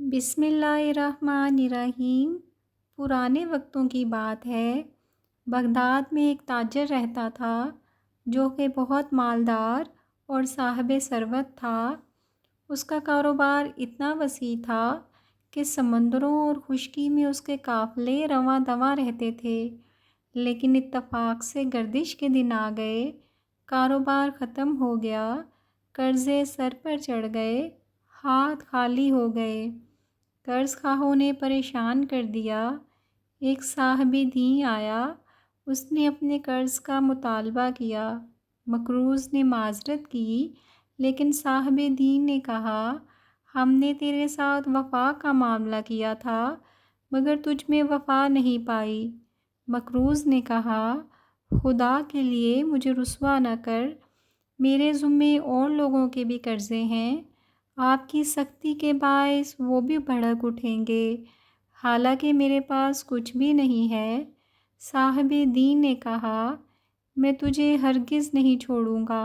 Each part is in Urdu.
بسم اللہ الرحمن الرحیم۔ پرانے وقتوں کی بات ہے، بغداد میں ایک تاجر رہتا تھا جو کہ بہت مالدار اور صاحب ثروت تھا۔ اس کا کاروبار اتنا وسیع تھا کہ سمندروں اور خشکی میں اس کے قافلے رواں دواں رہتے تھے، لیکن اتفاق سے گردش کے دن آ گئے، کاروبار ختم ہو گیا، قرضے سر پر چڑھ گئے، ہاتھ خالی ہو گئے۔ قرض خواہوں نے پریشان کر دیا۔ ایک صاحب دین آیا، اس نے اپنے قرض کا مطالبہ کیا۔ مقروض نے معذرت کی، لیکن صاحب دین نے کہا، ہم نے تیرے ساتھ وفا کا معاملہ کیا تھا مگر تجھ میں وفا نہیں پائی۔ مقروض نے کہا، خدا کے لیے مجھے رسوا نہ کر، میرے ذمے اور لوگوں کے بھی قرضے ہیں، آپ کی سختی کے باعث وہ بھی بھڑک اٹھیں گے، حالانکہ میرے پاس کچھ بھی نہیں ہے۔ صاحب دین نے کہا، میں تجھے ہرگز نہیں چھوڑوں گا،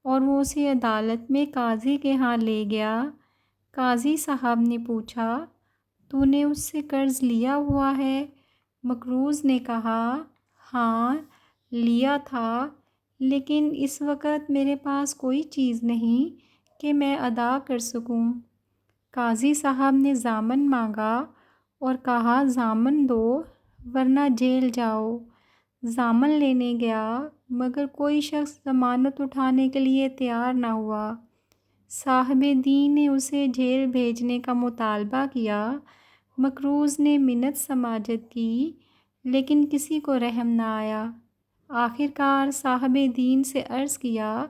اور وہ اسے عدالت میں قاضی کے ہاں لے گیا۔ قاضی صاحب نے پوچھا، تو نے اس سے قرض لیا ہوا ہے؟ مقروض نے کہا، ہاں لیا تھا، لیکن اس وقت میرے پاس کوئی چیز نہیں کہ میں ادا کر سکوں۔ قاضی صاحب نے ضامن مانگا اور کہا، ضامن دو ورنہ جیل جاؤ۔ ضامن لینے گیا مگر کوئی شخص ضمانت اٹھانے کے لیے تیار نہ ہوا۔ صاحب دین نے اسے جیل بھیجنے کا مطالبہ کیا۔ مقروض نے منت سماجت کی، لیکن کسی کو رحم نہ آیا۔ آخر کار صاحب دین سے عرض کیا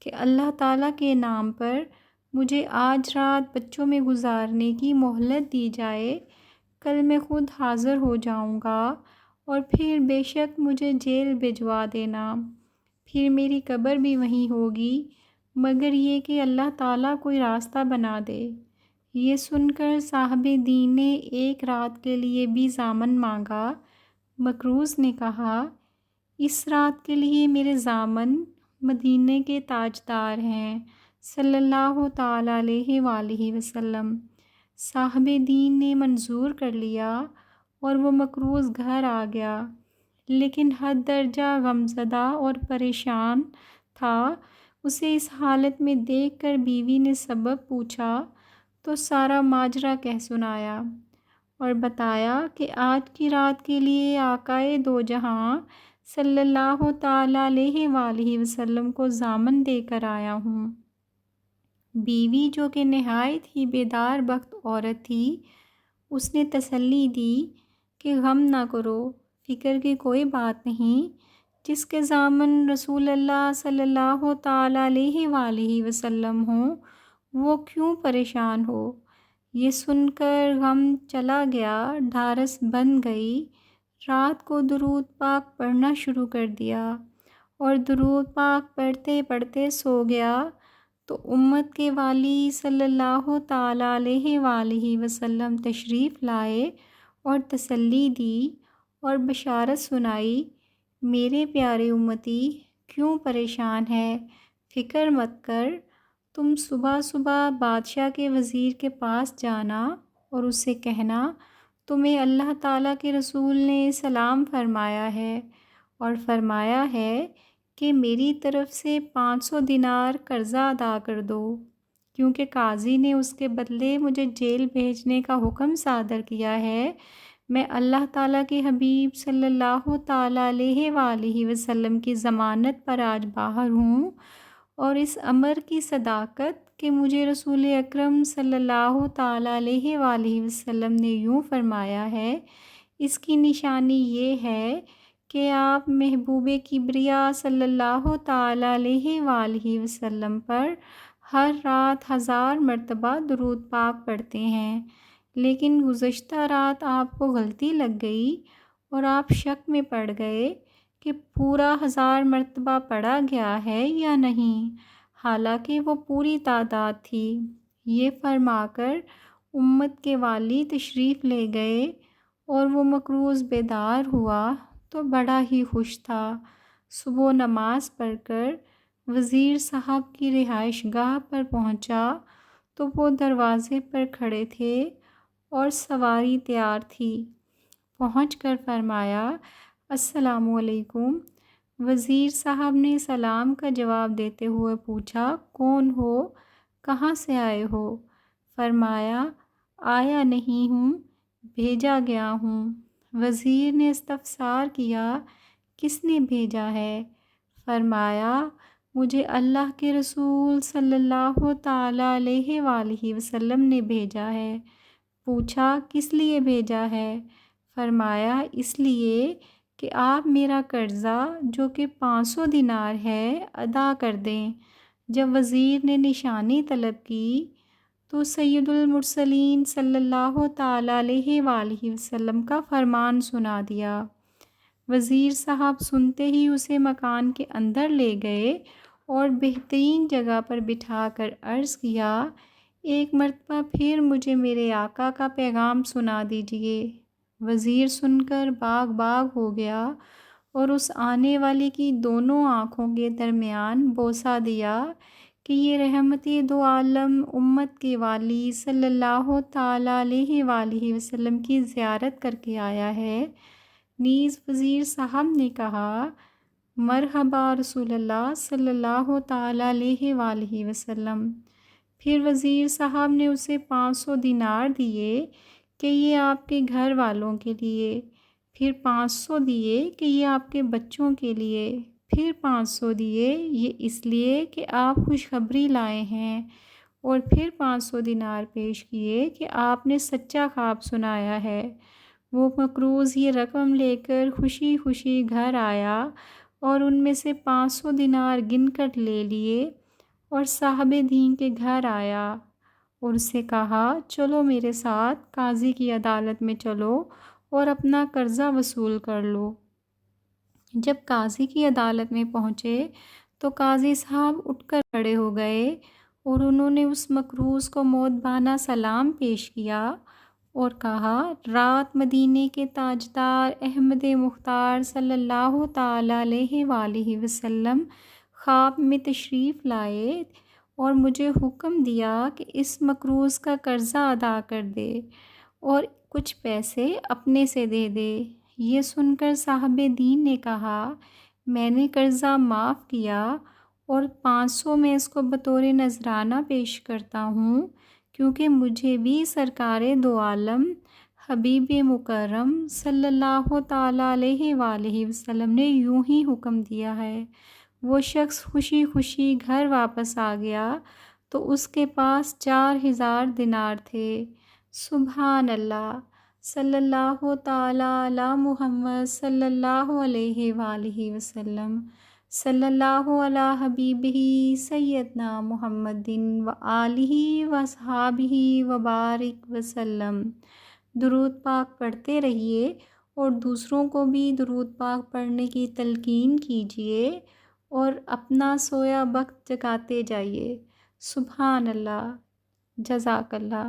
کہ اللہ تعالیٰ کے نام پر مجھے آج رات بچوں میں گزارنے کی مہلت دی جائے، کل میں خود حاضر ہو جاؤں گا اور پھر بے شک مجھے جیل بھجوا دینا، پھر میری قبر بھی وہیں ہوگی، مگر یہ کہ اللہ تعالیٰ کوئی راستہ بنا دے۔ یہ سن کر صاحب دین نے ایک رات کے لیے بھی ضامن مانگا۔ مقروض نے کہا، اس رات کے لیے میرے ضامن مدینے کے تاجدار ہیں صلی اللہ تعالیٰ علیہ وآلہ وسلم۔ صاحب دین نے منظور کر لیا اور وہ مقروض گھر آ گیا، لیکن حد درجہ غمزدہ اور پریشان تھا۔ اسے اس حالت میں دیکھ کر بیوی نے سبب پوچھا تو سارا ماجرا کہہ سنایا اور بتایا کہ آج کی رات کے لیے آقائے دو جہاں صلی اللہ تعالیٰ علیہ وآلہ وسلم کو ضامن دے کر آیا ہوں۔ بیوی جو کہ نہایت ہی بیدار بخت عورت تھی، اس نے تسلی دی کہ غم نہ کرو، فکر کی کوئی بات نہیں، جس کے ضامن رسول اللہ صلی اللہ تعالیٰ علیہ وآلہ وسلم ہوں وہ کیوں پریشان ہو۔ یہ سن کر غم چلا گیا، ڈھارس بن گئی، رات کو درود پاک پڑھنا شروع کر دیا اور درود پاک پڑھتے پڑھتے سو گیا تو امت کے والی صلی اللہ تعالیٰ علیہ وآلہ وسلم تشریف لائے اور تسلی دی اور بشارت سنائی، میرے پیارے امتی کیوں پریشان ہے، فکر مت کر، تم صبح صبح بادشاہ کے وزیر کے پاس جانا اور اس سے کہنا، تمہیں اللہ تعالیٰ کے رسول نے سلام فرمایا ہے اور فرمایا ہے کہ میری طرف سے 500 دینار قرضہ ادا کر دو، کیونکہ قاضی نے اس کے بدلے مجھے جیل بھیجنے کا حکم صادر کیا ہے۔ میں اللہ تعالیٰ کے حبیب صلی اللہ تعالیٰ علیہ وآلہ وسلم کی ضمانت پر آج باہر ہوں، اور اس امر کی صداقت کہ مجھے رسول اکرم صلی اللہ تعالیٰ علیہ وآلہ وسلم نے یوں فرمایا ہے، اس کی نشانی یہ ہے کہ آپ محبوب کبریا صلی اللہ تعالیٰ علیہ وآلہ وسلم پر ہر رات 1000 مرتبہ درود پاک پڑھتے ہیں، لیکن گزشتہ رات آپ کو غلطی لگ گئی اور آپ شک میں پڑ گئے کہ پورا 1000 مرتبہ پڑھا گیا ہے یا نہیں، حالانکہ وہ پوری تعداد تھی۔ یہ فرما کر امت کے والی تشریف لے گئے اور وہ مقروض بیدار ہوا تو بڑا ہی خوش تھا۔ صبح نماز پڑھ کر وزیر صاحب کی رہائش گاہ پر پہنچا تو وہ دروازے پر کھڑے تھے اور سواری تیار تھی۔ پہنچ کر فرمایا السلام علیکم۔ وزیر صاحب نے سلام کا جواب دیتے ہوئے پوچھا کون ہو، کہاں سے آئے ہو؟ فرمایا آیا نہیں ہوں، بھیجا گیا ہوں۔ وزیر نے استفسار کیا کس نے بھیجا ہے؟ فرمایا مجھے اللہ کے رسول صلی اللہ تعالیٰ علیہ وآلہ وسلم نے بھیجا ہے۔ پوچھا کس لیے بھیجا ہے؟ فرمایا اس لیے کہ آپ میرا قرضہ جو کہ 500 دینار ہے ادا کر دیں۔ جب وزیر نے نشانی طلب کی تو سید المرسلین صلی اللہ تعالیٰ علیہ وآلہ وسلم کا فرمان سنا دیا۔ وزیر صاحب سنتے ہی اسے مکان کے اندر لے گئے اور بہترین جگہ پر بٹھا کر عرض کیا ایک مرتبہ پھر مجھے میرے آقا کا پیغام سنا دیجیے۔ وزیر سن کر باغ باغ ہو گیا اور اس آنے والے کی دونوں آنکھوں کے درمیان بوسہ دیا کہ یہ رحمت دو عالم امت کے والی صلی اللہ تعالیٰ علیہ وآلہ وسلم کی زیارت کر کے آیا ہے۔ نیز وزیر صاحب نے کہا مرحبا رسول اللہ صلی اللہ تعالیٰ علیہ وآلہ وسلم۔ پھر وزیر صاحب نے اسے 500 دینار دیے کہ یہ آپ کے گھر والوں کے لیے، پھر 500 دیے کہ یہ آپ کے بچوں کے لیے، پھر 500 دیے یہ اس لیے کہ آپ خوشخبری لائے ہیں، اور پھر 500 دینار پیش کیے کہ آپ نے سچا خواب سنایا ہے۔ وہ مقروض یہ رقم لے کر خوشی خوشی گھر آیا اور ان میں سے 500 دینار گن کر لے لیے اور صاحب دین کے گھر آیا اور اسے کہا چلو میرے ساتھ قاضی کی عدالت میں چلو اور اپنا قرضہ وصول کر لو۔ جب قاضی کی عدالت میں پہنچے تو قاضی صاحب اٹھ کر کھڑے ہو گئے اور انہوں نے اس مقروض کو مؤدبانہ سلام پیش کیا اور کہا رات مدینے کے تاجدار احمد مختار صلی اللہ تعالیٰ علیہ وآلہ وسلم خواب میں تشریف لائے اور مجھے حکم دیا کہ اس مقروض کا قرضہ ادا کر دے اور کچھ پیسے اپنے سے دے دے۔ یہ سن کر صاحب دین نے کہا میں نے قرضہ معاف کیا اور 500 میں اس کو بطور نذرانہ پیش کرتا ہوں، کیونکہ مجھے بھی سرکار دو عالم حبیب مکرم صلی اللہ تعالیٰ علیہ وآلہ وسلم نے یوں ہی حکم دیا ہے۔ وہ شخص خوشی خوشی گھر واپس آ گیا تو اس کے پاس 4000 دینار تھے۔ سبحان اللہ، صلی اللہ تعالیٰ علی محمد صلی اللہ علیہ وآلہ وسلم، صلی اللہ علی حبیبہ سیدنا محمد و آلہ و صحابہ وبارک وسلم۔ درود پاک پڑھتے رہیے اور دوسروں کو بھی درود پاک پڑھنے کی تلقین کیجیے اور اپنا سویا وقت جگاتے جائیے۔ سبحان اللہ، جزاک اللہ۔